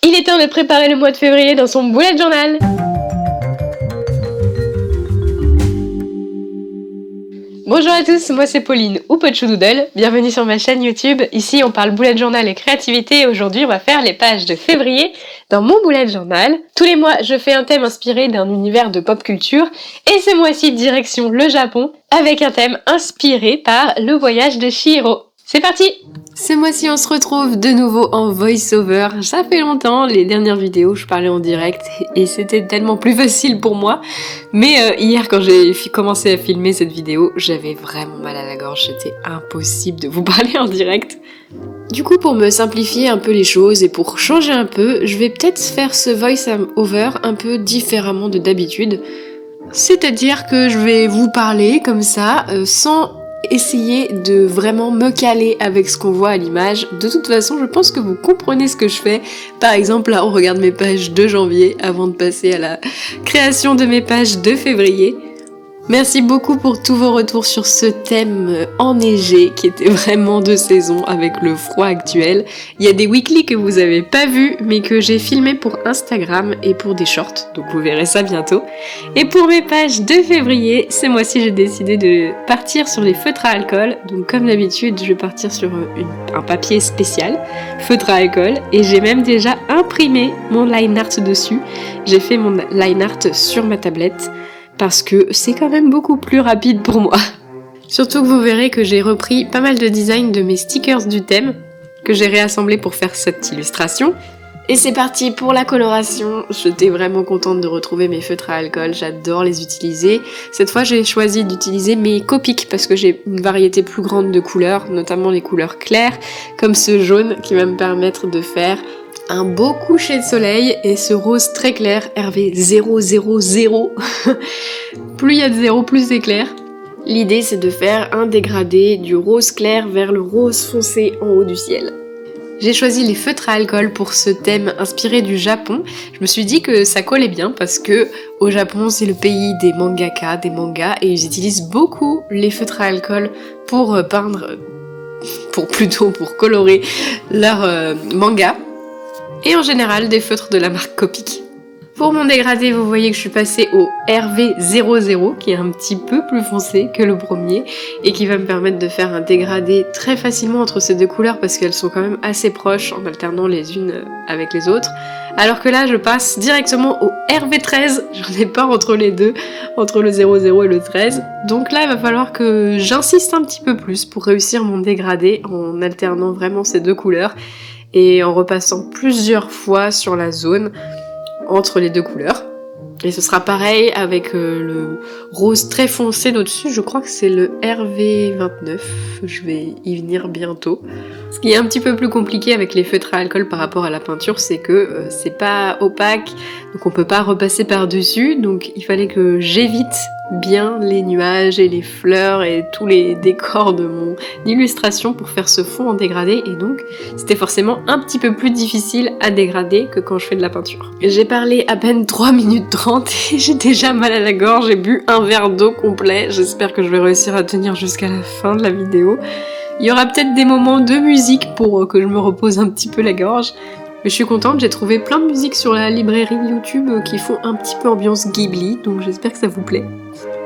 Il est temps de préparer le mois de février dans son bullet journal. Bonjour à tous, moi c'est Pauline ou Pochoudoodle, bienvenue sur ma chaîne YouTube. Ici on parle bullet journal et créativité et aujourd'hui on va faire les pages de février dans mon bullet journal. Tous les mois je fais un thème inspiré d'un univers de pop culture et ce mois-ci direction le Japon avec un thème inspiré par le voyage de Chihiro. C'est parti! Ce mois-ci, on se retrouve de nouveau en voice-over. Ça fait longtemps, les dernières vidéos, je parlais en direct et c'était tellement plus facile pour moi. Mais hier, quand j'ai commencé à filmer cette vidéo, j'avais vraiment mal à la gorge. C'était impossible de vous parler en direct. Du coup, pour me simplifier un peu les choses et pour changer un peu, je vais peut-être faire ce voice-over un peu différemment de d'habitude. C'est-à-dire que je vais vous parler comme ça, sans essayer de vraiment me caler avec ce qu'on voit à l'image. De toute façon, je pense que vous comprenez ce que je fais. Par exemple, là, on regarde mes pages de janvier avant de passer à la création de mes pages de février. Merci beaucoup pour tous vos retours sur ce thème enneigé qui était vraiment de saison avec le froid actuel. Il y a des weekly que vous avez pas vus mais que j'ai filmé pour Instagram et pour des shorts, donc vous verrez ça bientôt. Et pour mes pages de février, ce mois-ci j'ai décidé de partir sur les feutres à alcool. Donc comme d'habitude, je vais partir sur un papier spécial, feutre à alcool, et j'ai même déjà imprimé mon line art dessus. J'ai fait mon line art sur ma tablette. Parce que c'est quand même beaucoup plus rapide pour moi. Surtout que vous verrez que j'ai repris pas mal de designs de mes stickers du thème, que j'ai réassemblés pour faire cette illustration. Et c'est parti pour la coloration. J'étais vraiment contente de retrouver mes feutres à alcool, j'adore les utiliser. Cette fois j'ai choisi d'utiliser mes Copic parce que j'ai une variété plus grande de couleurs, notamment les couleurs claires, comme ce jaune qui va me permettre de faire un beau coucher de soleil et ce rose très clair, RV000. Plus il y a de zéro, plus c'est clair. L'idée c'est de faire un dégradé du rose clair vers le rose foncé en haut du ciel. J'ai choisi les feutres à alcool pour ce thème inspiré du Japon. Je me suis dit que ça collait bien parce que au Japon c'est le pays des mangakas, des mangas, et ils utilisent beaucoup les feutres à alcool pour peindre, pour colorer leurs mangas. Et en général des feutres de la marque Copic. Pour mon dégradé, vous voyez que je suis passée au RV00 qui est un petit peu plus foncé que le premier et qui va me permettre de faire un dégradé très facilement entre ces deux couleurs parce qu'elles sont quand même assez proches en alternant les unes avec les autres. Alors que là, je passe directement au RV13, j'en ai pas entre les deux, entre le 00 et le 13. Donc là, il va falloir que j'insiste un petit peu plus pour réussir mon dégradé en alternant vraiment ces deux couleurs et en repassant plusieurs fois sur la zone entre les deux couleurs. Et ce sera pareil avec le rose très foncé d'au-dessus, je crois que c'est le RV29, je vais y venir bientôt. Ce qui est un petit peu plus compliqué avec les feutres à alcool par rapport à la peinture, c'est que c'est pas opaque, donc on peut pas repasser par-dessus, donc il fallait que j'évite bien les nuages et les fleurs et tous les décors de mon illustration pour faire ce fond en dégradé, et donc c'était forcément un petit peu plus difficile à dégrader que quand je fais de la peinture. J'ai parlé à peine 3 minutes 30 et j'ai déjà mal à la gorge, j'ai bu un verre d'eau complet, j'espère que je vais réussir à tenir jusqu'à la fin de la vidéo. Il y aura peut-être des moments de musique pour que je me repose un petit peu la gorge. Mais je suis contente, j'ai trouvé plein de musiques sur la librairie YouTube qui font un petit peu ambiance Ghibli, donc j'espère que ça vous plaît.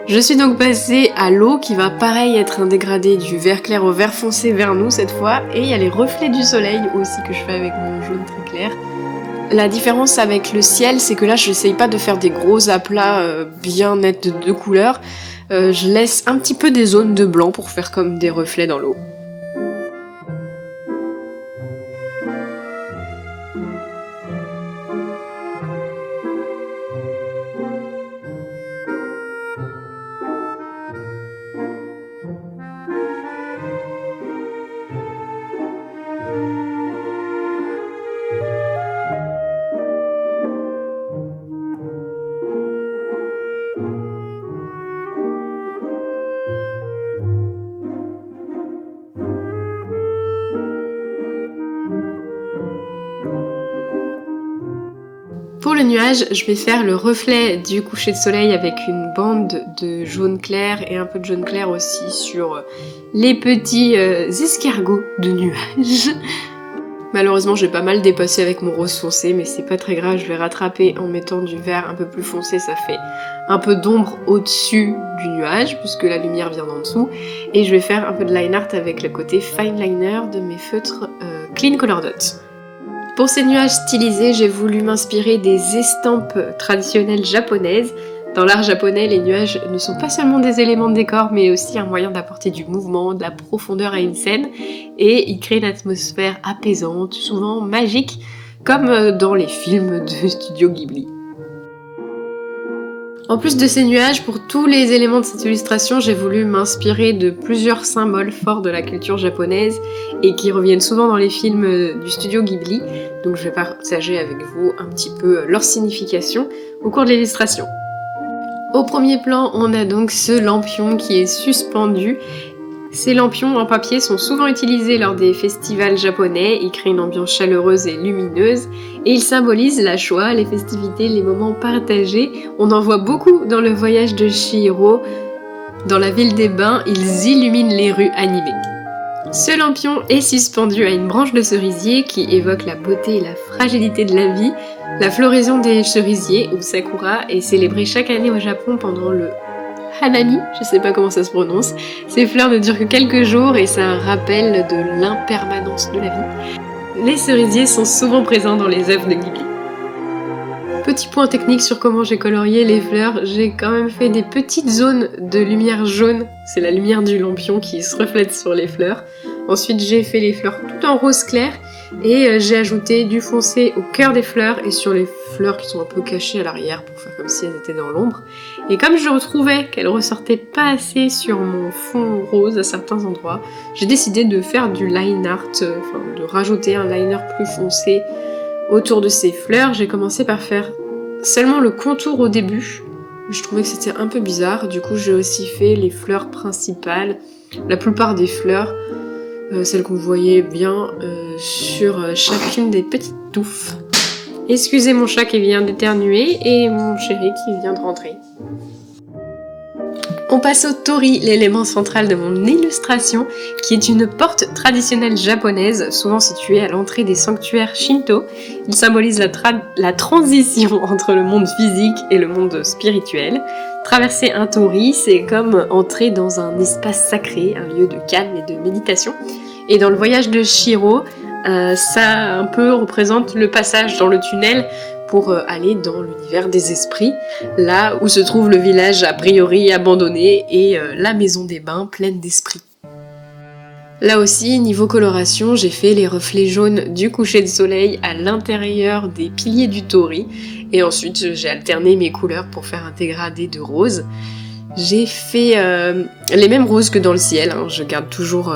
Je suis donc passée à l'eau qui va pareil être un dégradé du vert clair au vert foncé vers nous cette fois, et il y a les reflets du soleil aussi que je fais avec mon jaune très clair. La différence avec le ciel, c'est que là je n'essaye pas de faire des gros aplats bien nets de deux couleurs, je laisse un petit peu des zones de blanc pour faire comme des reflets dans l'eau. Pour le nuage, je vais faire le reflet du coucher de soleil avec une bande de jaune clair et un peu de jaune clair aussi sur les petits escargots de nuages. Malheureusement, j'ai pas mal dépassé avec mon rose foncé, mais c'est pas très grave, je vais rattraper en mettant du vert un peu plus foncé, ça fait un peu d'ombre au-dessus du nuage, puisque la lumière vient d'en dessous, et je vais faire un peu de line art avec le côté fine liner de mes feutres Clean Color Dot. Pour ces nuages stylisés, j'ai voulu m'inspirer des estampes traditionnelles japonaises. Dans l'art japonais, les nuages ne sont pas seulement des éléments de décor, mais aussi un moyen d'apporter du mouvement, de la profondeur à une scène, et ils créent une atmosphère apaisante, souvent magique, comme dans les films de Studio Ghibli. En plus de ces nuages, pour tous les éléments de cette illustration, j'ai voulu m'inspirer de plusieurs symboles forts de la culture japonaise et qui reviennent souvent dans les films du studio Ghibli, donc je vais partager avec vous un petit peu leur signification au cours de l'illustration. Au premier plan, on a donc ce lampion qui est suspendu. Ces lampions en papier sont souvent utilisés lors des festivals japonais, ils créent une ambiance chaleureuse et lumineuse, et ils symbolisent la joie, les festivités, les moments partagés. On en voit beaucoup dans le voyage de Chihiro. Dans la ville des bains, ils illuminent les rues animées. Ce lampion est suspendu à une branche de cerisier qui évoque la beauté et la fragilité de la vie. La floraison des cerisiers, ou sakura, est célébrée chaque année au Japon pendant le Hanami, je sais pas comment ça se prononce. Ces fleurs ne durent que quelques jours et c'est un rappel de l'impermanence de la vie. Les cerisiers sont souvent présents dans les œuvres de Ghibli. Petit point technique sur comment j'ai colorié les fleurs, j'ai quand même fait des petites zones de lumière jaune, c'est la lumière du lampion qui se reflète sur les fleurs. Ensuite j'ai fait les fleurs tout en rose clair et j'ai ajouté du foncé au cœur des fleurs et sur les fleurs qui sont un peu cachées à l'arrière pour faire comme si elles étaient dans l'ombre. Et comme je retrouvais qu'elles ressortaient pas assez sur mon fond rose à certains endroits, j'ai décidé de faire du line art, de rajouter un liner plus foncé autour de ces fleurs. J'ai commencé par faire seulement le contour au début. Je trouvais que c'était un peu bizarre, du coup j'ai aussi fait les fleurs principales, la plupart des fleurs, celles qu'on voyait bien sur chacune des petites touffes. Excusez mon chat qui vient d'éternuer et mon chéri qui vient de rentrer. On passe au tori, l'élément central de mon illustration, qui est une porte traditionnelle japonaise, souvent située à l'entrée des sanctuaires Shinto. Il symbolise la transition entre le monde physique et le monde spirituel. Traverser un tori, c'est comme entrer dans un espace sacré, un lieu de calme et de méditation. Et dans le voyage de Chihiro, ça un peu représente le passage dans le tunnel pour aller dans l'univers des esprits, là où se trouve le village a priori abandonné et la maison des bains pleine d'esprits. Là aussi, niveau coloration, j'ai fait les reflets jaunes du coucher de soleil à l'intérieur des piliers du tori, et ensuite j'ai alterné mes couleurs pour faire un dégradé de rose. J'ai fait les mêmes roses que dans le ciel, je garde toujours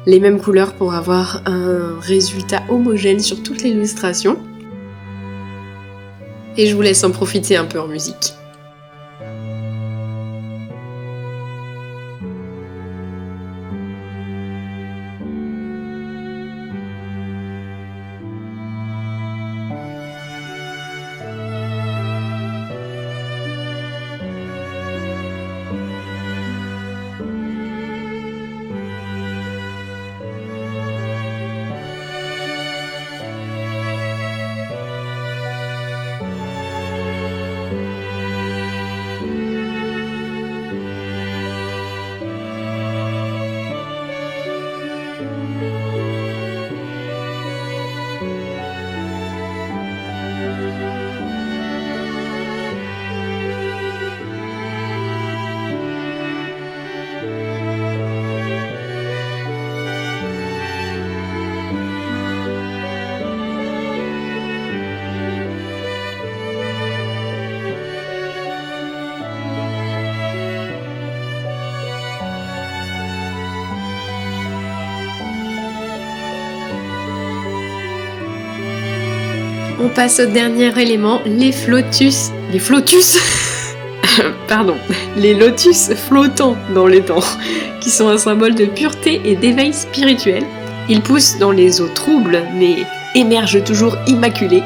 les mêmes couleurs pour avoir un résultat homogène sur toute l'illustration. Et je vous laisse en profiter un peu en musique. On passe au dernier élément, les flotus. Les flotus Pardon, les lotus flottants dans les temps, qui sont un symbole de pureté et d'éveil spirituel. Ils poussent dans les eaux troubles, mais émergent toujours immaculés,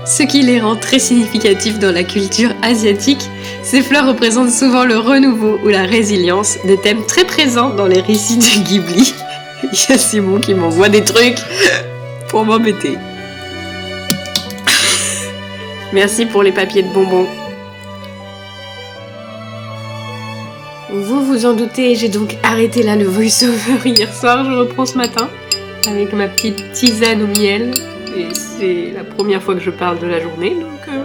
ce qui les rend très significatifs dans la culture asiatique. Ces fleurs représentent souvent le renouveau ou la résilience, des thèmes très présents dans les récits de Ghibli. Il y a Simon qui m'envoie des trucs. pour m'embêter. Merci pour les papiers de bonbons. Vous vous en doutez, j'ai donc arrêté là le voice-over hier soir, je reprends ce matin avec ma petite tisane au miel et c'est la première fois que je parle de la journée, donc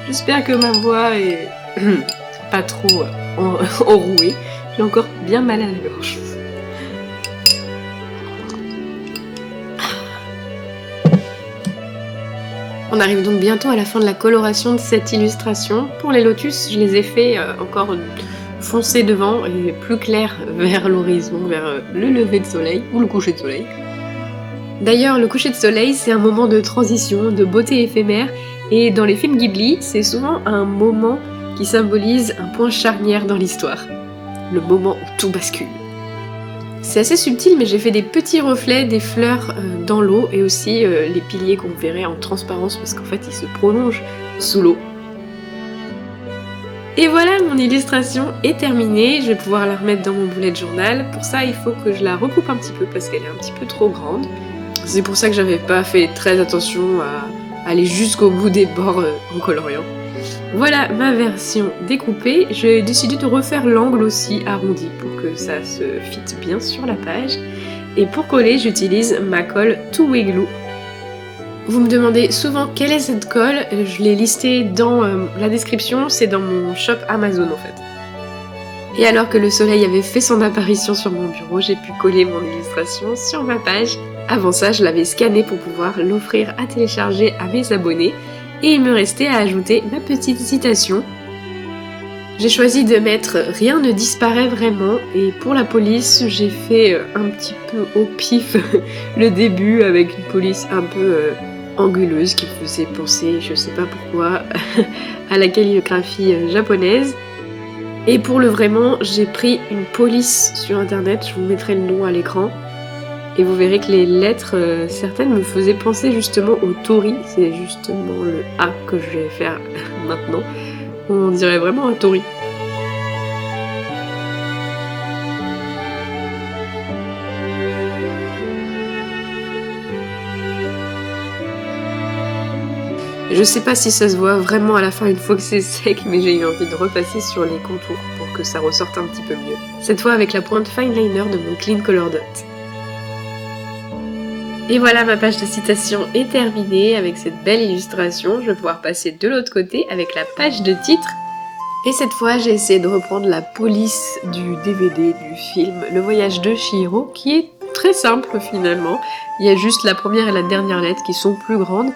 j'espère que ma voix est pas trop enrouée, j'ai encore bien mal à la gorge. On arrive donc bientôt à la fin de la coloration de cette illustration. Pour les lotus, je les ai fait encore foncé devant et plus clair vers l'horizon, vers le lever de soleil ou le coucher de soleil. D'ailleurs, le coucher de soleil, c'est un moment de transition, de beauté éphémère, et dans les films Ghibli, c'est souvent un moment qui symbolise un point charnière dans l'histoire. Le moment où tout bascule. C'est assez subtil, mais j'ai fait des petits reflets des fleurs dans l'eau et aussi les piliers qu'on verrait en transparence parce qu'en fait ils se prolongent sous l'eau. Et voilà, mon illustration est terminée, je vais pouvoir la remettre dans mon bullet journal. Pour ça, il faut que je la recoupe un petit peu parce qu'elle est un petit peu trop grande. C'est pour ça que j'avais pas fait très attention à aller jusqu'au bout des bords en coloriant. Voilà ma version découpée. J'ai décidé de refaire l'angle aussi arrondi pour que ça se fitte bien sur la page. Et pour coller, j'utilise ma colle Two Way Glue. Vous me demandez souvent quelle est cette colle, je l'ai listée dans la description, c'est dans mon shop Amazon en fait. Et alors que le soleil avait fait son apparition sur mon bureau, j'ai pu coller mon illustration sur ma page. Avant ça, je l'avais scannée pour pouvoir l'offrir à télécharger à mes abonnés. Et il me restait à ajouter ma petite citation. J'ai choisi de mettre « Rien ne disparaît vraiment » et pour la police, j'ai fait un petit peu au pif le début avec une police un peu anguleuse qui me faisait penser, je sais pas pourquoi, à la calligraphie japonaise. Et pour le vraiment, j'ai pris une police sur internet, je vous mettrai le nom à l'écran. Et vous verrez que les lettres, certaines me faisaient penser justement au tori, c'est justement le A que je vais faire maintenant. On dirait vraiment un tori. Je sais pas si ça se voit vraiment à la fin une fois que c'est sec, mais j'ai eu envie de repasser sur les contours pour que ça ressorte un petit peu mieux. Cette fois avec la pointe fine liner de mon Clean Color Dot. Et voilà, ma page de citation est terminée avec cette belle illustration. Je vais pouvoir passer de l'autre côté avec la page de titre. Et cette fois, j'ai essayé de reprendre la police du DVD du film Le Voyage de Chihiro, qui est très simple finalement. Il y a juste la première et la dernière lettre qui sont plus grandes.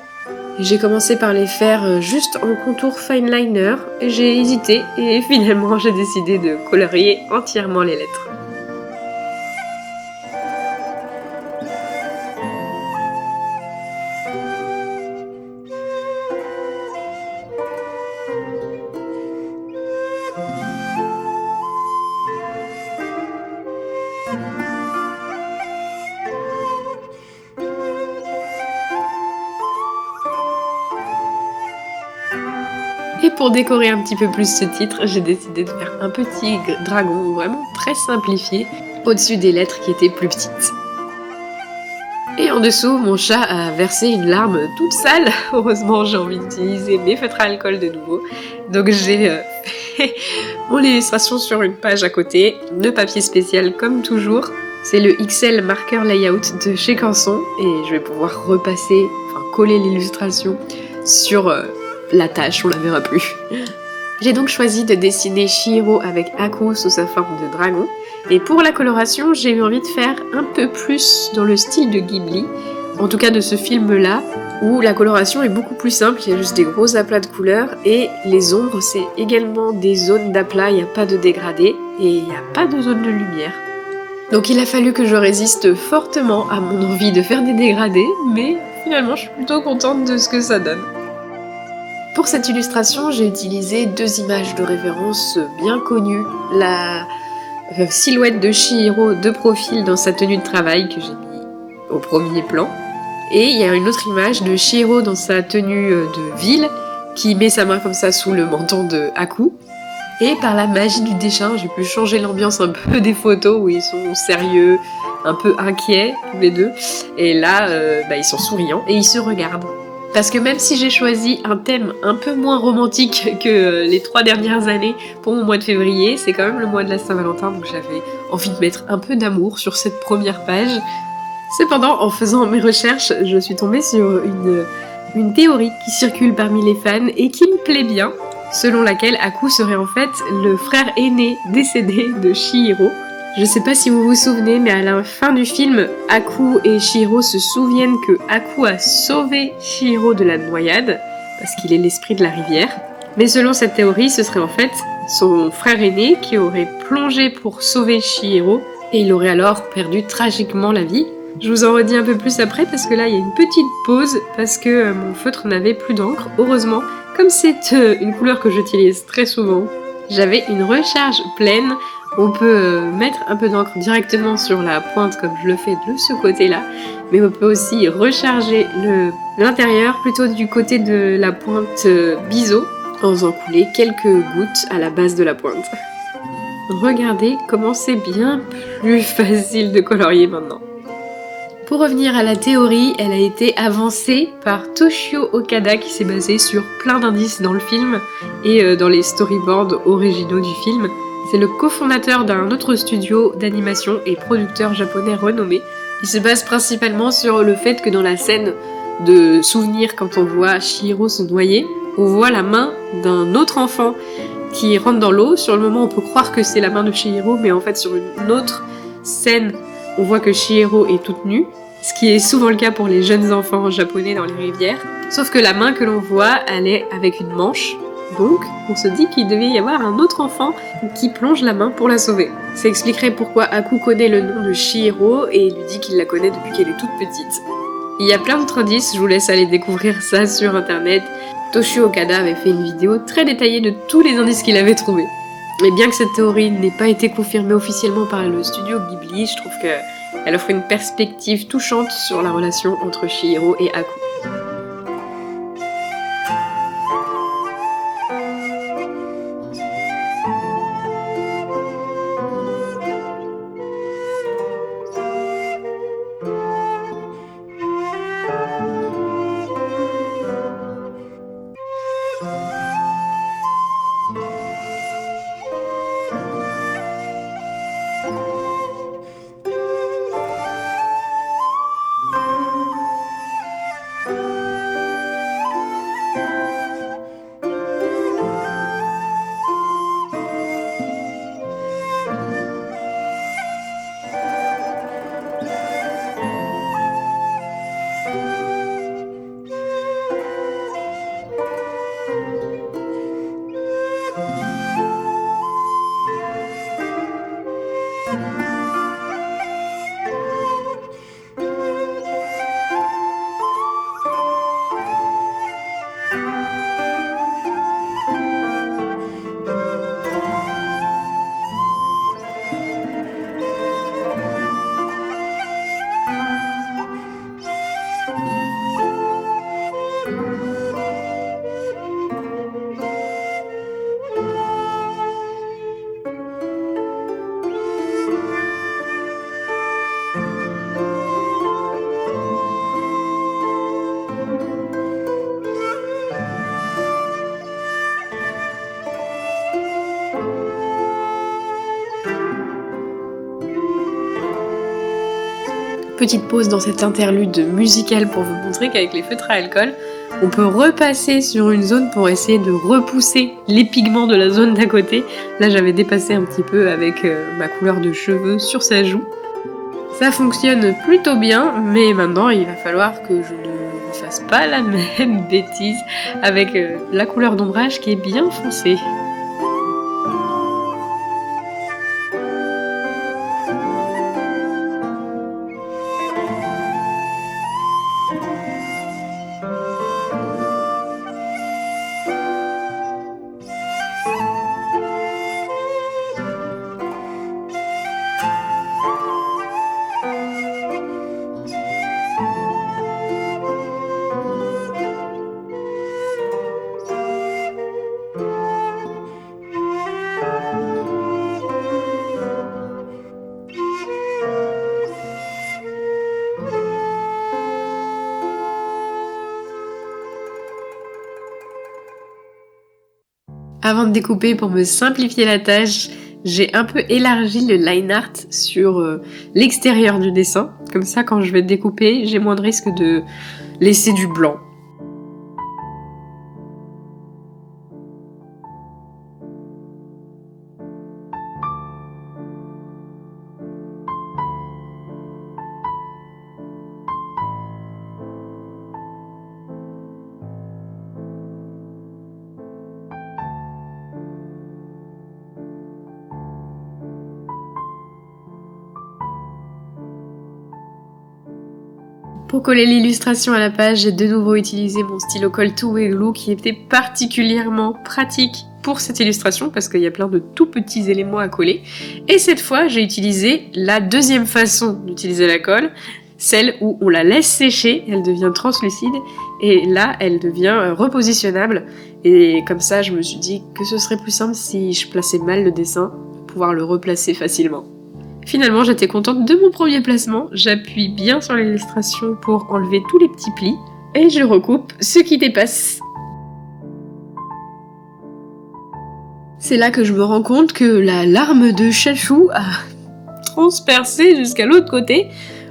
J'ai commencé par les faire juste en contour fine liner. J'ai hésité et finalement j'ai décidé de colorier entièrement les lettres. Et pour décorer un petit peu plus ce titre, j'ai décidé de faire un petit dragon vraiment très simplifié au-dessus des lettres qui étaient plus petites. Et en dessous, mon chat a versé une larme toute sale. Heureusement, j'ai envie d'utiliser mes feutres à alcool de nouveau. Donc j'ai fait mon illustration sur une page à côté, de papier spécial comme toujours. C'est le XL Marker Layout de chez Canson et je vais pouvoir coller l'illustration sur la tâche, on la verra plus. J'ai donc choisi de dessiner Chihiro avec Aku sous sa forme de dragon. Et pour la coloration, j'ai eu envie de faire un peu plus dans le style de Ghibli, en tout cas de ce film-là, où la coloration est beaucoup plus simple, il y a juste des gros aplats de couleurs, et les ombres, c'est également des zones d'aplat, il n'y a pas de dégradé, et il n'y a pas de zone de lumière. Donc il a fallu que je résiste fortement à mon envie de faire des dégradés, mais finalement je suis plutôt contente de ce que ça donne. Pour cette illustration, j'ai utilisé deux images de référence bien connues. La silhouette de Chihiro de profil dans sa tenue de travail que j'ai mis au premier plan. Et il y a une autre image de Chihiro dans sa tenue de ville qui met sa main comme ça sous le menton de Aku. Et par la magie du dessin, j'ai pu changer l'ambiance un peu des photos où ils sont sérieux, un peu inquiets tous les deux. Et là, ils sont souriants et ils se regardent. Parce que même si j'ai choisi un thème un peu moins romantique que les 3 dernières années pour mon mois de février, c'est quand même le mois de la Saint-Valentin, donc j'avais envie de mettre un peu d'amour sur cette première page. Cependant, en faisant mes recherches, je suis tombée sur une théorie qui circule parmi les fans et qui me plaît bien, selon laquelle Aku serait en fait le frère aîné décédé de Chihiro. Je sais pas si vous vous souvenez, mais à la fin du film, Aku et Chihiro se souviennent que Aku a sauvé Chihiro de la noyade, parce qu'il est l'esprit de la rivière. Mais selon cette théorie, ce serait en fait son frère aîné qui aurait plongé pour sauver Chihiro, et il aurait alors perdu tragiquement la vie. Je vous en redis un peu plus après parce que là il y a une petite pause parce que mon feutre n'avait plus d'encre, heureusement. Comme c'est une couleur que j'utilise très souvent, j'avais une recharge pleine. On peut mettre un peu d'encre directement sur la pointe comme je le fais de ce côté-là, mais on peut aussi recharger l'intérieur plutôt du côté de la pointe biseau en faisant couler quelques gouttes à la base de la pointe. Regardez comment c'est bien plus facile de colorier maintenant. Pour revenir à la théorie, elle a été avancée par Toshio Okada qui s'est basé sur plein d'indices dans le film et dans les storyboards originaux du film. C'est le cofondateur d'un autre studio d'animation et producteur japonais renommé. Il se base principalement sur le fait que dans la scène de souvenir, quand on voit Chihiro se noyer, on voit la main d'un autre enfant qui rentre dans l'eau. Sur le moment, on peut croire que c'est la main de Chihiro, mais en fait, sur une autre scène, on voit que Chihiro est toute nue, ce qui est souvent le cas pour les jeunes enfants japonais dans les rivières. Sauf que la main que l'on voit, elle est avec une manche. Donc, on se dit qu'il devait y avoir un autre enfant qui plonge la main pour la sauver. Ça expliquerait pourquoi Aku connaît le nom de Chihiro et lui dit qu'il la connaît depuis qu'elle est toute petite. Il y a plein d'autres indices, je vous laisse aller découvrir ça sur internet. Toshio Okada avait fait une vidéo très détaillée de tous les indices qu'il avait trouvés. Mais bien que cette théorie n'ait pas été confirmée officiellement par le studio Ghibli, je trouve qu'elle offre une perspective touchante sur la relation entre Chihiro et Aku. Petite pause dans cette interlude musicale pour vous montrer qu'avec les feutres à alcool, on peut repasser sur une zone pour essayer de repousser les pigments de la zone d'à côté. Là, j'avais dépassé un petit peu avec ma couleur de cheveux sur sa joue. Ça fonctionne plutôt bien, mais maintenant, il va falloir que je ne fasse pas la même bêtise avec la couleur d'ombrage qui est bien foncée. Avant de découper, pour me simplifier la tâche, j'ai un peu élargi le line art sur l'extérieur du dessin. Comme ça, quand je vais découper, j'ai moins de risque de laisser du blanc. Pour coller l'illustration à la page, j'ai de nouveau utilisé mon stylo colle To Way Glue qui était particulièrement pratique pour cette illustration parce qu'il y a plein de tout petits éléments à coller. Et cette fois, j'ai utilisé la deuxième façon d'utiliser la colle, celle où on la laisse sécher, elle devient translucide et là, elle devient repositionnable. Et comme ça, je me suis dit que ce serait plus simple si je plaçais mal le dessin, pour pouvoir le replacer facilement. Finalement, j'étais contente de mon premier placement. J'appuie bien sur l'illustration pour enlever tous les petits plis et je recoupe ce qui dépasse. C'est là que je me rends compte que la larme de Chachou a transpercé jusqu'à l'autre côté.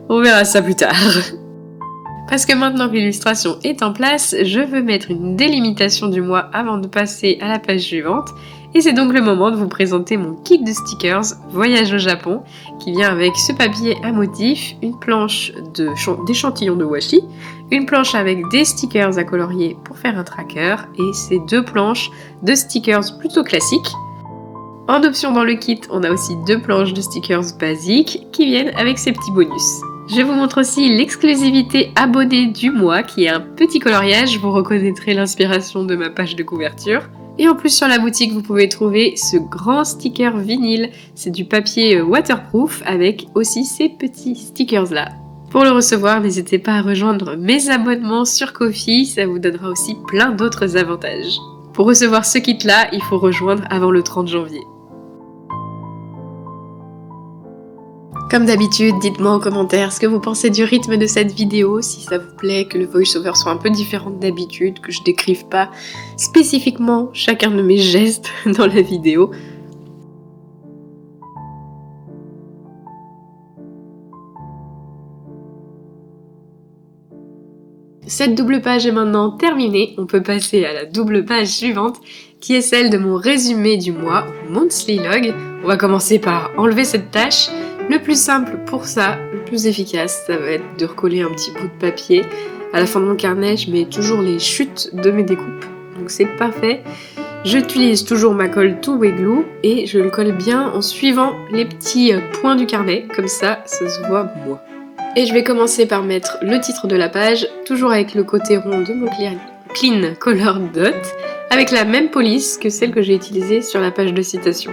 On verra ça plus tard. Parce que maintenant que l'illustration est en place, je veux mettre une délimitation du mois avant de passer à la page suivante. Et c'est donc le moment de vous présenter mon kit de stickers Voyage au Japon qui vient avec ce papier à motif, une planche d'échantillons de washi, une planche avec des stickers à colorier pour faire un tracker et ces deux planches de stickers plutôt classiques. En option dans le kit, on a aussi deux planches de stickers basiques qui viennent avec ces petits bonus. Je vous montre aussi l'exclusivité abonnée du mois qui est un petit coloriage, vous reconnaîtrez l'inspiration de ma page de couverture. Et en plus sur la boutique, vous pouvez trouver ce grand sticker vinyle. C'est du papier waterproof avec aussi ces petits stickers là. Pour le recevoir, n'hésitez pas à rejoindre mes abonnements sur Ko-fi, ça vous donnera aussi plein d'autres avantages. Pour recevoir ce kit là, il faut rejoindre avant le 30 janvier. Comme d'habitude, dites-moi en commentaire ce que vous pensez du rythme de cette vidéo, si ça vous plaît, que le voice-over soit un peu différent d'habitude, que je décrive pas spécifiquement chacun de mes gestes dans la vidéo. Cette double page est maintenant terminée, on peut passer à la double page suivante, qui est celle de mon résumé du mois, Monthly Log. On va commencer par enlever cette tâche. Le plus simple pour ça, le plus efficace, ça va être de recoller un petit bout de papier. À la fin de mon carnet, je mets toujours les chutes de mes découpes, donc c'est parfait. J'utilise toujours ma colle To Way Glue et je le colle bien en suivant les petits points du carnet, comme ça se voit moins. Et je vais commencer par mettre le titre de la page, toujours avec le côté rond de mon Clean Color Dot, avec la même police que celle que j'ai utilisée sur la page de citation.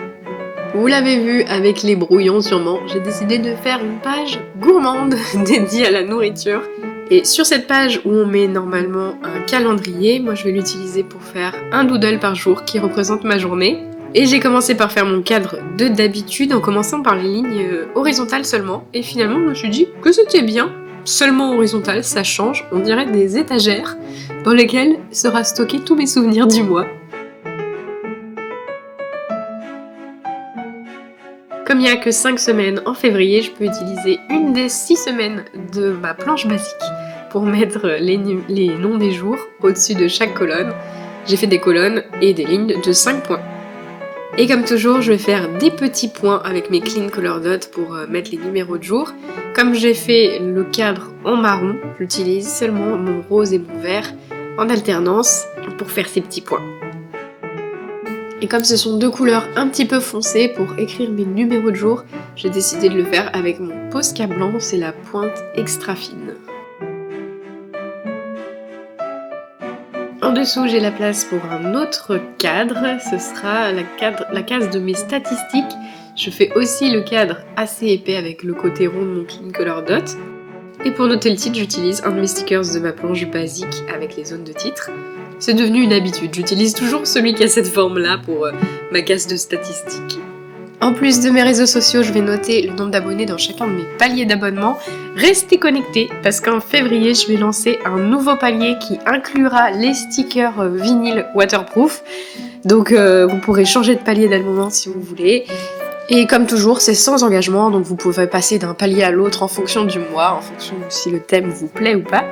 Vous l'avez vu avec les brouillons sûrement, j'ai décidé de faire une page gourmande dédiée à la nourriture. Et sur cette page où on met normalement un calendrier, moi je vais l'utiliser pour faire un doodle par jour qui représente ma journée. Et j'ai commencé par faire mon cadre de d'habitude en commençant par les lignes horizontales seulement. Et finalement je me suis dit que c'était bien, seulement horizontal, ça change, on dirait des étagères dans lesquelles sera stocké tous mes souvenirs du mois. Comme il n'y a que 5 semaines en février, je peux utiliser une des 6 semaines de ma planche basique pour mettre les noms des jours au-dessus de chaque colonne. J'ai fait des colonnes et des lignes de 5 points. Et comme toujours, je vais faire des petits points avec mes Clean Color Dots pour mettre les numéros de jour. Comme j'ai fait le cadre en marron, j'utilise seulement mon rose et mon vert en alternance pour faire ces petits points. Et comme ce sont deux couleurs un petit peu foncées pour écrire mes numéros de jour, j'ai décidé de le faire avec mon Posca blanc, c'est la pointe extra fine. En dessous, j'ai la place pour un autre cadre, ce sera la case de mes statistiques. Je fais aussi le cadre assez épais avec le côté rond de mon Clean Color Dot. Et pour noter le titre, j'utilise un de mes stickers de ma planche basique avec les zones de titre. C'est devenu une habitude, j'utilise toujours celui qui a cette forme-là pour ma case de statistiques. En plus de mes réseaux sociaux, je vais noter le nombre d'abonnés dans chacun de mes paliers d'abonnement. Restez connectés parce qu'en février, je vais lancer un nouveau palier qui inclura les stickers vinyle waterproof. Donc vous pourrez changer de palier dès le moment si vous voulez. Et comme toujours, c'est sans engagement, donc vous pouvez passer d'un palier à l'autre en fonction du mois, en fonction de si le thème vous plaît ou pas.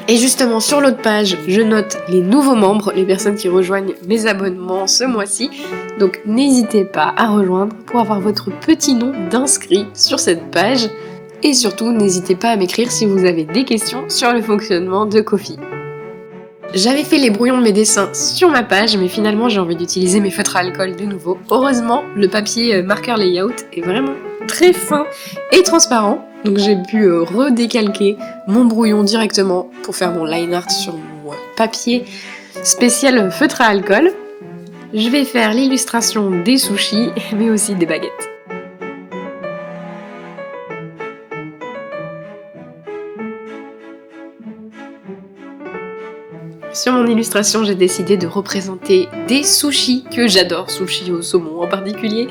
Et justement, sur l'autre page, je note les nouveaux membres, les personnes qui rejoignent mes abonnements ce mois-ci. Donc n'hésitez pas à rejoindre pour avoir votre petit nom d'inscrit sur cette page. Et surtout, n'hésitez pas à m'écrire si vous avez des questions sur le fonctionnement de Ko-fi. J'avais fait les brouillons de mes dessins sur ma page, mais finalement j'ai envie d'utiliser mes feutres à alcool de nouveau. Heureusement, le papier marqueur layout est vraiment très fin et transparent, donc j'ai pu redécalquer mon brouillon directement pour faire mon line art sur mon papier spécial feutre à alcool. Je vais faire l'illustration des sushis, mais aussi des baguettes. Sur mon illustration, j'ai décidé de représenter des sushis que j'adore, sushis au saumon en particulier,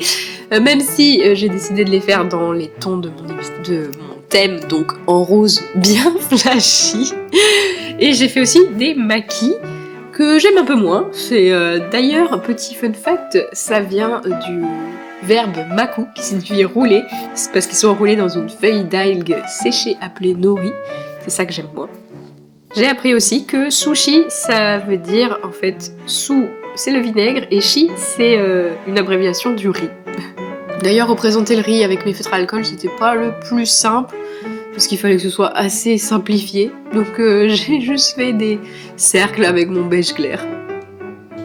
même si j'ai décidé de les faire dans les tons de mon thème, donc en rose bien flashy. Et j'ai fait aussi des makis que j'aime un peu moins. C'est d'ailleurs, petit fun fact, ça vient du verbe maku qui signifie rouler, c'est parce qu'ils sont enroulés dans une feuille d'algue séchée appelée nori. C'est ça que j'aime moins. J'ai appris aussi que sushi, ça veut dire en fait su, c'est le vinaigre, et shi, c'est une abréviation du riz. D'ailleurs, représenter le riz avec mes feutres à alcool, c'était pas le plus simple, parce qu'il fallait que ce soit assez simplifié. Donc j'ai juste fait des cercles avec mon beige clair.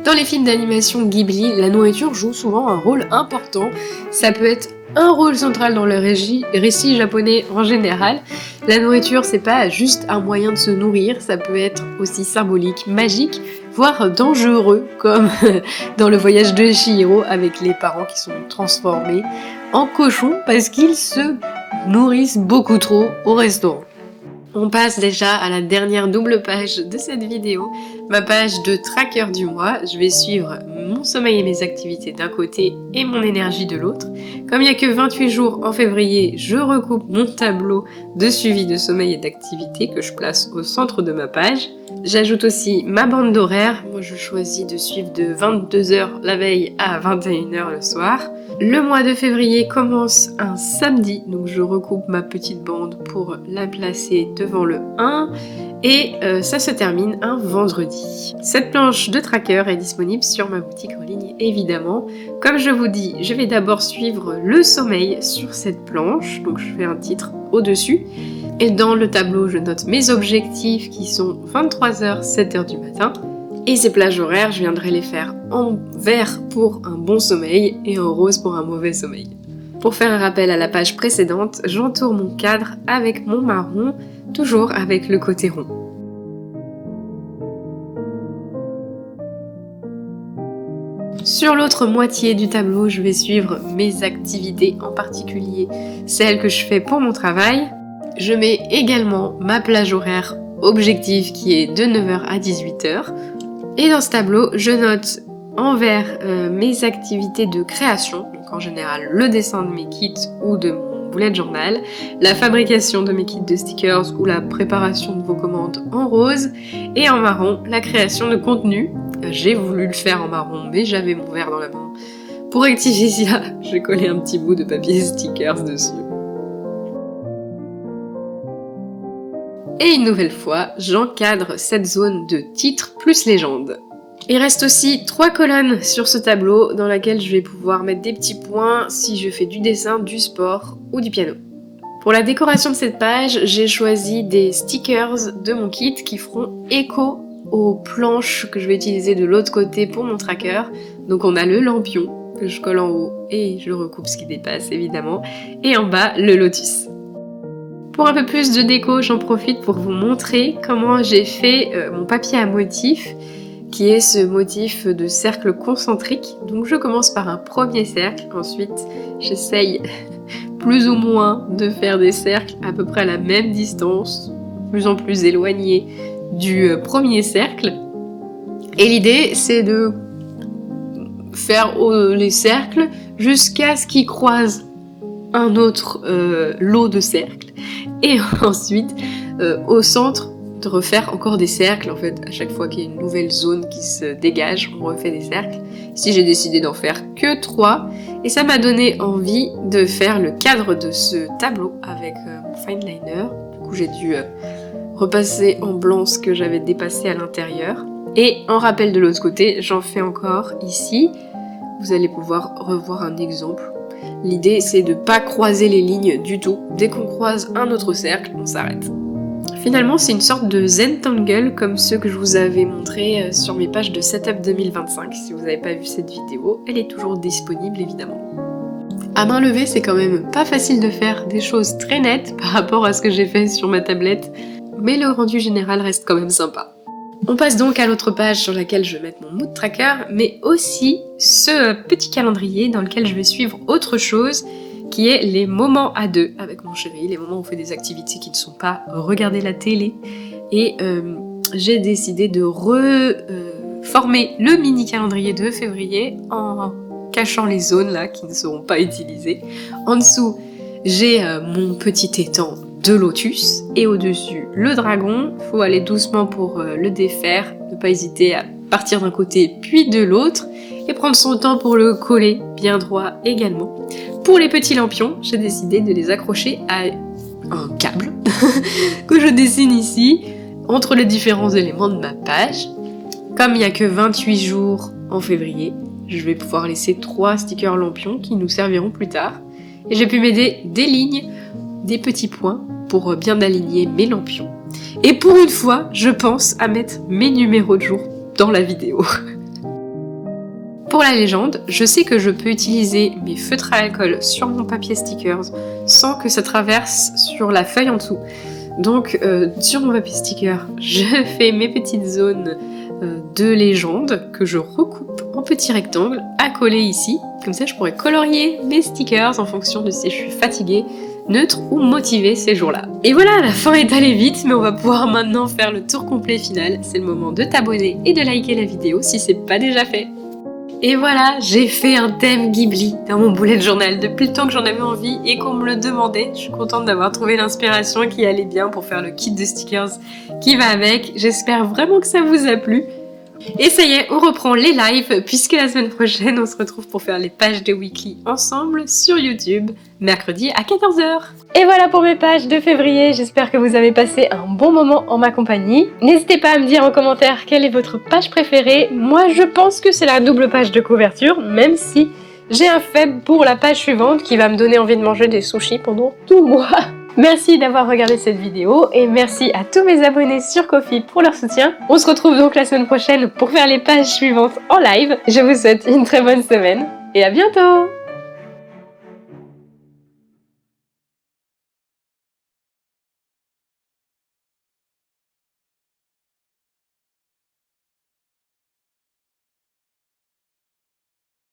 Dans les films d'animation Ghibli, la nourriture joue souvent un rôle important. Ça peut être un rôle central dans le récit japonais en général. La nourriture, c'est pas juste un moyen de se nourrir, ça peut être aussi symbolique, magique, voire dangereux, comme dans le voyage de Chihiro avec les parents qui sont transformés en cochons parce qu'ils se nourrissent beaucoup trop au restaurant. On passe déjà à la dernière double page de cette vidéo, ma page de tracker du mois. Je vais suivre mon sommeil et mes activités d'un côté et mon énergie de l'autre. Comme il n'y a que 28 jours en février, je recoupe mon tableau de suivi de sommeil et d'activité que je place au centre de ma page. J'ajoute aussi ma bande d'horaire. Moi, je choisis de suivre de 22h la veille à 21h le soir. Le mois de février commence un samedi, donc je recoupe ma petite bande pour la placer devant le 1 et ça se termine un vendredi. Cette planche de tracker est disponible sur ma boutique en ligne évidemment. Comme je vous dis, je vais d'abord suivre le sommeil sur cette planche, donc je fais un titre au-dessus. Et dans le tableau, je note mes objectifs qui sont 23h, 7h du matin. Et ces plages horaires, je viendrai les faire en vert pour un bon sommeil et en rose pour un mauvais sommeil. Pour faire un rappel à la page précédente, j'entoure mon cadre avec mon marron, toujours avec le côté rond. Sur l'autre moitié du tableau, je vais suivre mes activités, en particulier celles que je fais pour mon travail. Je mets également ma plage horaire objectif qui est de 9h à 18h. Et dans ce tableau, je note en vert mes activités de création, donc en général le dessin de mes kits ou de mon bullet journal, la fabrication de mes kits de stickers ou la préparation de vos commandes en rose, et en marron, la création de contenu. J'ai voulu le faire en marron, mais j'avais mon verre dans la main. Pour rectifier ça, j'ai collé un petit bout de papier stickers dessus. Et une nouvelle fois, j'encadre cette zone de titre plus légende. Il reste aussi 3 colonnes sur ce tableau dans laquelle je vais pouvoir mettre des petits points si je fais du dessin, du sport ou du piano. Pour la décoration de cette page, j'ai choisi des stickers de mon kit qui feront écho aux planches que je vais utiliser de l'autre côté pour mon tracker. Donc on a le lampion que je colle en haut et je recoupe ce qui dépasse évidemment, et en bas le lotus. Pour un peu plus de déco, j'en profite pour vous montrer comment j'ai fait mon papier à motif, qui est ce motif de cercle concentrique. Donc je commence par un premier cercle, ensuite j'essaye plus ou moins de faire des cercles à peu près à la même distance, de plus en plus éloignés du premier cercle. Et l'idée c'est de faire les cercles jusqu'à ce qu'ils croisent un autre lot de cercles. Et ensuite, au centre, de refaire encore des cercles. En fait, à chaque fois qu'il y a une nouvelle zone qui se dégage, on refait des cercles. Ici j'ai décidé d'en faire que 3 et ça m'a donné envie de faire le cadre de ce tableau avec mon fine liner. Du coup j'ai dû repasser en blanc ce que j'avais dépassé à l'intérieur. Et en rappel de l'autre côté, j'en fais encore ici. Vous allez pouvoir revoir un exemple. L'idée c'est de pas croiser les lignes du tout. Dès qu'on croise un autre cercle, on s'arrête. Finalement, c'est une sorte de Zentangle comme ceux que je vous avais montré sur mes pages de Setup 2025. Si vous n'avez pas vu cette vidéo, elle est toujours disponible évidemment. À main levée, c'est quand même pas facile de faire des choses très nettes par rapport à ce que j'ai fait sur ma tablette, mais le rendu général reste quand même sympa. On passe donc à l'autre page sur laquelle je vais mettre mon mood tracker, mais aussi ce petit calendrier dans lequel je vais suivre autre chose, qui est les moments à deux avec mon chéri, les moments où on fait des activités qui ne sont pas regarder la télé. Et j'ai décidé de reformer le mini calendrier de février en cachant les zones là qui ne seront pas utilisées. En dessous, j'ai mon petit étang de lotus et au-dessus le dragon. Faut aller doucement pour le défaire, ne pas hésiter à partir d'un côté puis de l'autre et prendre son temps pour le coller bien droit également. Pour les petits lampions, j'ai décidé de les accrocher à un câble que je dessine ici entre les différents éléments de ma page. Comme il n'y a que 28 jours en février, je vais pouvoir laisser 3 stickers lampions qui nous serviront plus tard. Et j'ai pu m'aider des lignes, des petits points pour bien aligner mes lampions. Et pour une fois, je pense à mettre mes numéros de jour dans la vidéo. Pour la légende, je sais que je peux utiliser mes feutres à alcool sur mon papier stickers sans que ça traverse sur la feuille en dessous. Donc sur mon papier sticker, je fais mes petites zones de légende que je recoupe en petits rectangles à coller ici. Comme ça je pourrais colorier mes stickers en fonction de si je suis fatiguée, neutre ou motivée ces jours-là. Et voilà, la fin est allée vite, mais on va pouvoir maintenant faire le tour complet final. C'est le moment de t'abonner et de liker la vidéo si c'est pas déjà fait. Et voilà, j'ai fait un thème Ghibli dans mon bullet journal depuis le temps que j'en avais envie et qu'on me le demandait. Je suis contente d'avoir trouvé l'inspiration qui allait bien pour faire le kit de stickers qui va avec. J'espère vraiment que ça vous a plu. Et ça y est, on reprend les lives puisque la semaine prochaine, on se retrouve pour faire les pages de Weekly ensemble sur YouTube, mercredi à 14 h. Et voilà pour mes pages de février, j'espère que vous avez passé un bon moment en ma compagnie. N'hésitez pas à me dire en commentaire quelle est votre page préférée. Moi, je pense que c'est la double page de couverture, même si j'ai un faible pour la page suivante qui va me donner envie de manger des sushis pendant tout le mois. Merci d'avoir regardé cette vidéo et merci à tous mes abonnés sur Ko-fi pour leur soutien. On se retrouve donc la semaine prochaine pour faire les pages suivantes en live. Je vous souhaite une très bonne semaine et à bientôt!